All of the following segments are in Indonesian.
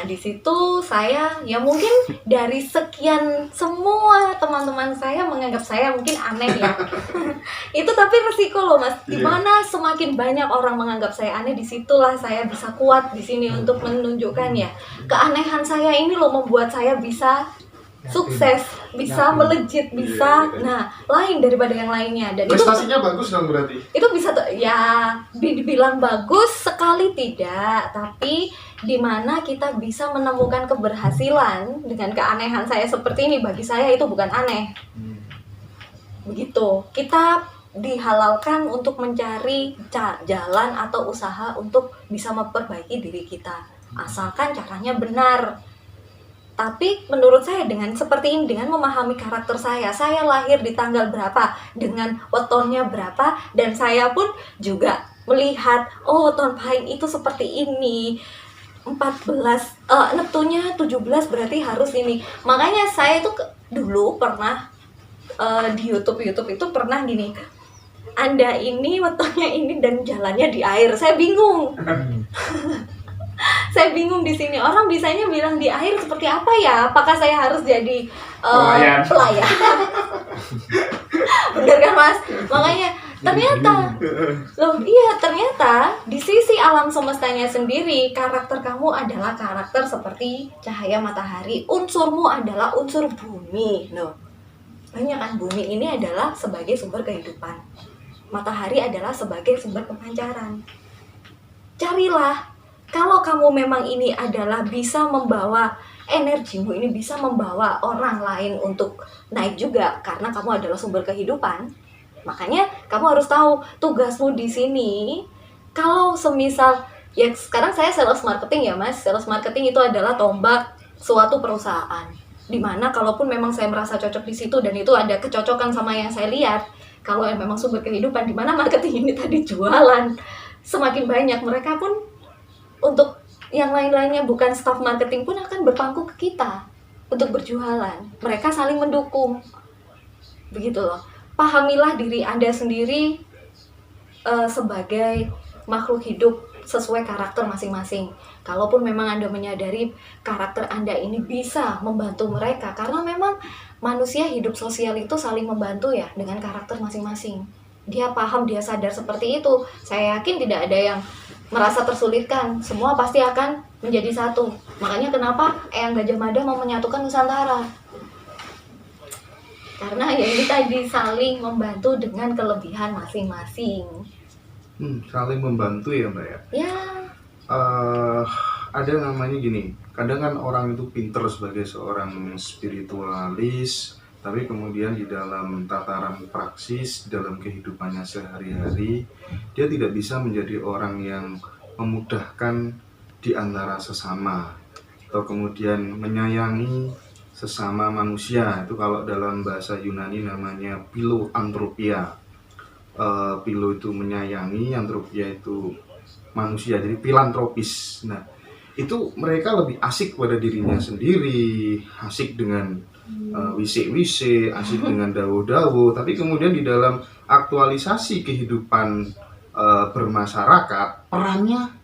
di situ saya ya mungkin dari sekian semua teman-teman saya menganggap saya mungkin aneh ya. Itu tapi resiko loh Mas. Dimana semakin banyak orang menganggap saya aneh, disitulah saya bisa kuat di sini untuk menunjukkan ya keanehan saya ini loh membuat saya bisa sukses, bisa melejit, bisa nah lain daripada yang lainnya. Dan prestasinya bagus dong berarti. Itu bisa ya dibilang bagus sekali tidak, tapi dimana kita bisa menemukan keberhasilan dengan keanehan saya seperti ini. Bagi saya itu bukan aneh. Begitu, kita dihalalkan untuk mencari jalan atau usaha untuk bisa memperbaiki diri kita, asalkan caranya benar. Tapi menurut saya dengan seperti ini, dengan memahami karakter saya lahir di tanggal berapa, dengan wetonnya berapa, dan saya pun juga melihat, oh weton pahing itu seperti ini, 14, Neptunya 17 berarti harus ini. Makanya saya itu dulu pernah di YouTube itu pernah gini, Anda ini wetonnya ini dan jalannya di air, saya bingung. Saya bingung di sini. Orang bisanya bilang di air seperti apa ya? Apakah saya harus jadi pelayan? Bener kan Mas? Makanya ternyata di sisi alam semestanya sendiri, karakter kamu adalah karakter seperti cahaya matahari. Unsurmu adalah unsur bumi. Loh, banyak kan, bumi ini adalah sebagai sumber kehidupan. Matahari adalah sebagai sumber pemancaran. Carilah. Kalau kamu memang ini adalah bisa membawa energimu, ini bisa membawa orang lain untuk naik juga karena kamu adalah sumber kehidupan. Makanya kamu harus tahu tugasmu di sini. Kalau semisal ya sekarang saya sales marketing ya Mas. Sales marketing itu adalah tombak suatu perusahaan. Dimana kalaupun memang saya merasa cocok di situ dan itu ada kecocokan sama yang saya lihat, kalau yang memang sumber kehidupan, dimana marketing ini tadi jualan, semakin banyak mereka pun untuk yang lain-lainnya bukan staff marketing pun akan berpangku ke kita untuk berjualan. Mereka saling mendukung. Begitu loh. Pahamilah diri Anda sendiri sebagai makhluk hidup sesuai karakter masing-masing. Kalaupun memang Anda menyadari karakter Anda ini bisa membantu mereka, karena memang manusia hidup sosial itu saling membantu ya dengan karakter masing-masing. Dia paham, dia sadar seperti itu. Saya yakin tidak ada yang merasa tersulitkan, semua pasti akan menjadi satu. Makanya kenapa Eyang Gajah Mada mau menyatukan Nusantara, karena ya ini tadi saling membantu dengan kelebihan masing-masing. Saling membantu ya Mbak ya. Ya. Ada namanya gini, kadang kan orang itu pinter sebagai seorang spiritualis, tapi kemudian di dalam tataran praksis, dalam kehidupannya sehari-hari, dia tidak bisa menjadi orang yang memudahkan di antara sesama, atau kemudian menyayangi sesama manusia. Itu kalau dalam bahasa Yunani namanya philanthropia. Philo itu menyayangi, anthropia itu manusia, jadi filantropis. Nah, itu mereka lebih asik pada dirinya sendiri, asik dengan wise-wise, asik dengan dawo-dawo, tapi kemudian di dalam aktualisasi kehidupan bermasyarakat, perannya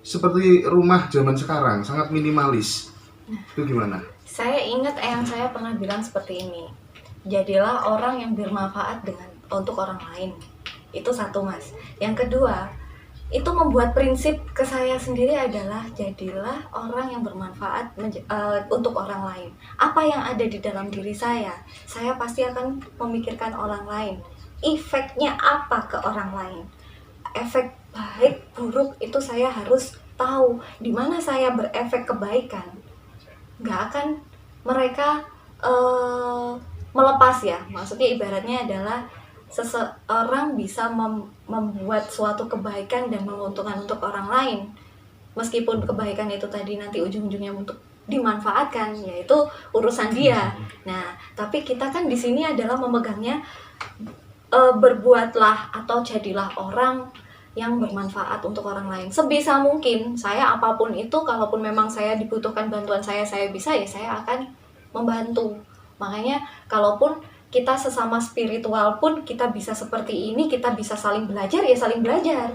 seperti rumah zaman sekarang, sangat minimalis. Itu gimana? Saya ingat Eyang saya pernah bilang seperti ini, jadilah orang yang bermanfaat untuk orang lain. Itu satu Mas. Yang kedua, itu membuat prinsip ke saya sendiri adalah jadilah orang yang bermanfaat untuk orang lain. Apa yang ada di dalam diri saya pasti akan memikirkan orang lain. Efeknya apa ke orang lain? Efek baik, buruk itu saya harus tahu. Di mana saya berefek kebaikan, nggak akan mereka melepas ya. Maksudnya ibaratnya adalah seseorang bisa membuat suatu kebaikan dan menguntungkan untuk orang lain, meskipun kebaikan itu tadi nanti ujung-ujungnya untuk dimanfaatkan, yaitu urusan dia. Nah, tapi kita kan di sini adalah memegangnya, berbuatlah atau jadilah orang yang bermanfaat untuk orang lain sebisa mungkin. Saya apapun itu, kalaupun memang saya dibutuhkan bantuan saya bisa ya saya akan membantu. Makanya kalaupun kita sesama spiritual pun kita bisa seperti ini, kita bisa saling belajar ya saling belajar,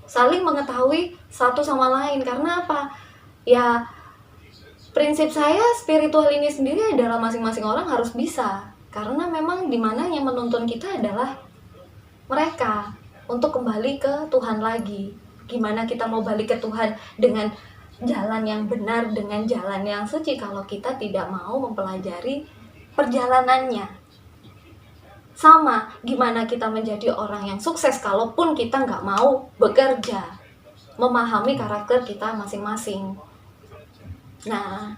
saling mengetahui satu sama lain. Karena apa? Ya Prinsip saya spiritual ini sendiri adalah masing-masing orang harus bisa, karena memang dimana yang menuntun kita adalah mereka untuk kembali ke Tuhan lagi. Gimana kita mau balik ke Tuhan dengan jalan yang benar, dengan jalan yang suci, kalau kita tidak mau mempelajari perjalanannya. Sama, gimana kita menjadi orang yang sukses kalaupun kita nggak mau bekerja, memahami karakter kita masing-masing. Nah,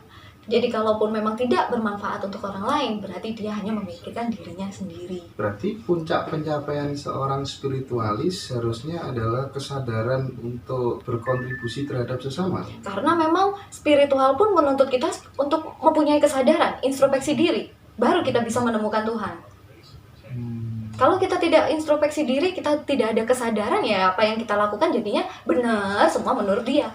jadi kalaupun memang tidak bermanfaat untuk orang lain, berarti dia hanya memikirkan dirinya sendiri. Berarti puncak pencapaian seorang spiritualis harusnya adalah kesadaran untuk berkontribusi terhadap sesama. Karena memang spiritual pun menuntut kita untuk mempunyai kesadaran, introspeksi diri, baru kita bisa menemukan Tuhan. Kalau kita tidak introspeksi diri, kita tidak ada kesadaran, ya apa yang kita lakukan jadinya benar semua menurut dia.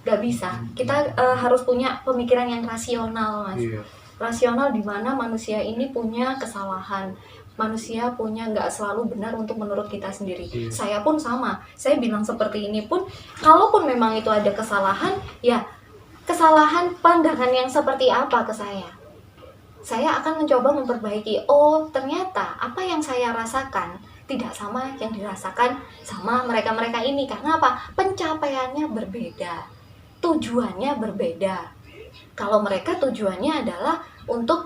Gak bisa. Kita harus punya pemikiran yang rasional, Mas. Iya. Rasional di mana manusia ini punya kesalahan. Manusia punya nggak selalu benar untuk menurut kita sendiri. Iya. Saya pun sama. Saya bilang seperti ini pun, kalaupun memang itu ada kesalahan, ya kesalahan pandangan yang seperti apa ke saya. Saya akan mencoba memperbaiki. Oh, ternyata apa yang saya rasakan tidak sama yang dirasakan sama mereka-mereka ini. Karena apa? Pencapaiannya berbeda. Tujuannya berbeda. Kalau mereka tujuannya adalah untuk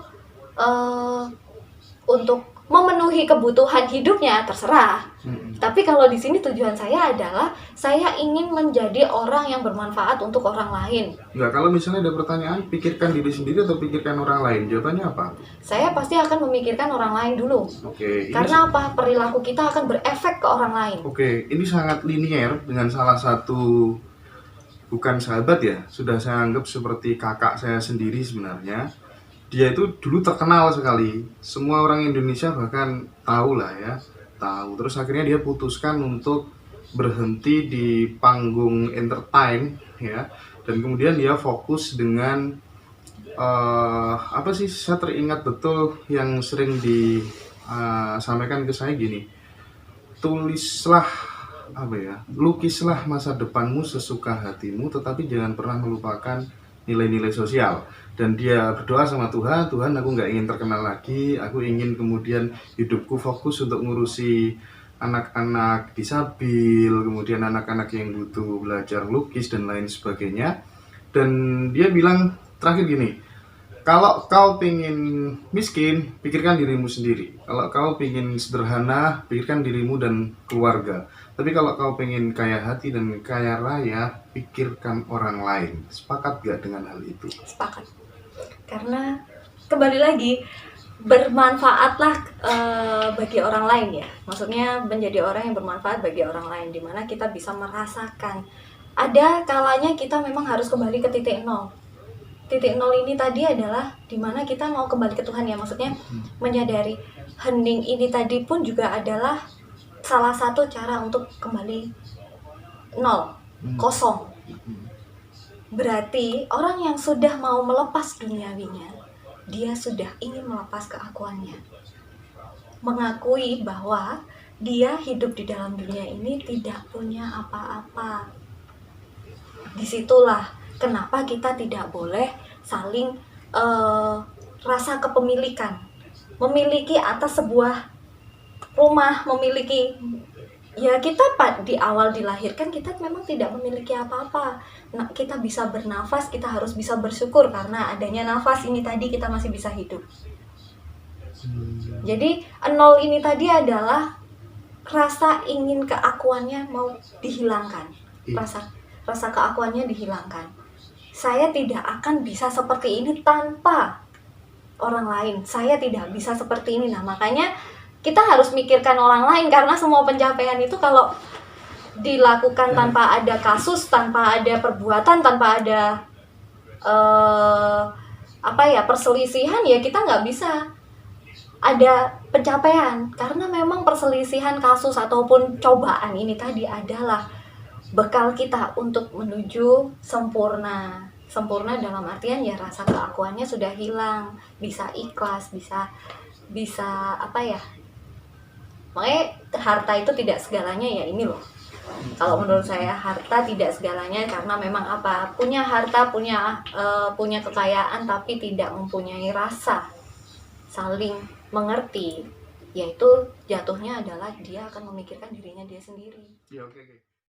memenuhi kebutuhan hidupnya, terserah. Tapi kalau di sini tujuan saya adalah saya ingin menjadi orang yang bermanfaat untuk orang lain. Enggak, kalau misalnya ada pertanyaan, pikirkan diri sendiri atau pikirkan orang lain? Jawabannya apa? Saya pasti akan memikirkan orang lain dulu. Oke, ini Karena apa? Perilaku kita akan berefek ke orang lain. Oke, ini sangat linier dengan salah satu, bukan sahabat ya, sudah saya anggap seperti kakak saya sendiri sebenarnya. Dia itu dulu terkenal sekali, semua orang Indonesia bahkan tahu lah ya, tahu. Terus akhirnya dia putuskan untuk berhenti di panggung entertain ya, dan kemudian dia fokus dengan apa sih, saya teringat betul yang sering disampaikan ke saya gini, tulislah apa ya, lukislah masa depanmu sesuka hatimu, tetapi jangan pernah melupakan nilai-nilai sosial. Dan dia berdoa sama Tuhan, Tuhan aku nggak ingin terkenal lagi, aku ingin kemudian hidupku fokus untuk ngurusi anak-anak disabil, kemudian anak-anak yang butuh belajar lukis dan lain sebagainya. Dan dia bilang terakhir gini, kalau kau pengen miskin, pikirkan dirimu sendiri. Kalau kau pengen sederhana, pikirkan dirimu dan keluarga. Tapi kalau kau pengen kaya hati dan kaya raya, pikirkan orang lain. Sepakat gak dengan hal itu? Sepakat. Karena kembali lagi, bermanfaatlah bagi orang lain ya. Maksudnya menjadi orang yang bermanfaat bagi orang lain, dimana kita bisa merasakan. Ada kalanya kita memang harus kembali ke titik nol. Titik nol ini tadi adalah dimana kita mau kembali ke Tuhan ya. Maksudnya menyadari hening ini tadi pun juga adalah salah satu cara untuk kembali nol, kosong. Berarti orang yang sudah mau melepas duniawinya, dia sudah ingin melepas keakuannya. Mengakui bahwa dia hidup di dalam dunia ini tidak punya apa-apa. Disitulah kenapa kita tidak boleh saling rasa kepemilikan. Memiliki atas sebuah rumah, memiliki, ya kita di awal dilahirkan kita memang tidak memiliki apa-apa. Nah, kita bisa bernafas, kita harus bisa bersyukur karena adanya nafas ini tadi kita masih bisa hidup. Jadi nol ini tadi adalah rasa ingin keakuannya mau dihilangkan. Rasa keakuannya dihilangkan. Saya tidak akan bisa seperti ini tanpa orang lain. Saya tidak bisa seperti ini. Nah, makanya kita harus mikirkan orang lain, karena semua pencapaian itu kalau dilakukan tanpa ada kasus, tanpa ada perbuatan, tanpa ada perselisihan, ya kita nggak bisa ada pencapaian. Karena memang perselisihan, kasus ataupun cobaan ini tadi adalah bekal kita untuk menuju sempurna. Sempurna dalam artian ya rasa keakuannya sudah hilang, bisa ikhlas, bisa apa ya, makanya harta itu tidak segalanya ya, ini loh. Kalau menurut saya harta tidak segalanya, karena memang apa, punya harta, punya kekayaan tapi tidak mempunyai rasa saling mengerti, yaitu jatuhnya adalah dia akan memikirkan dirinya dia sendiri. Ya, oke.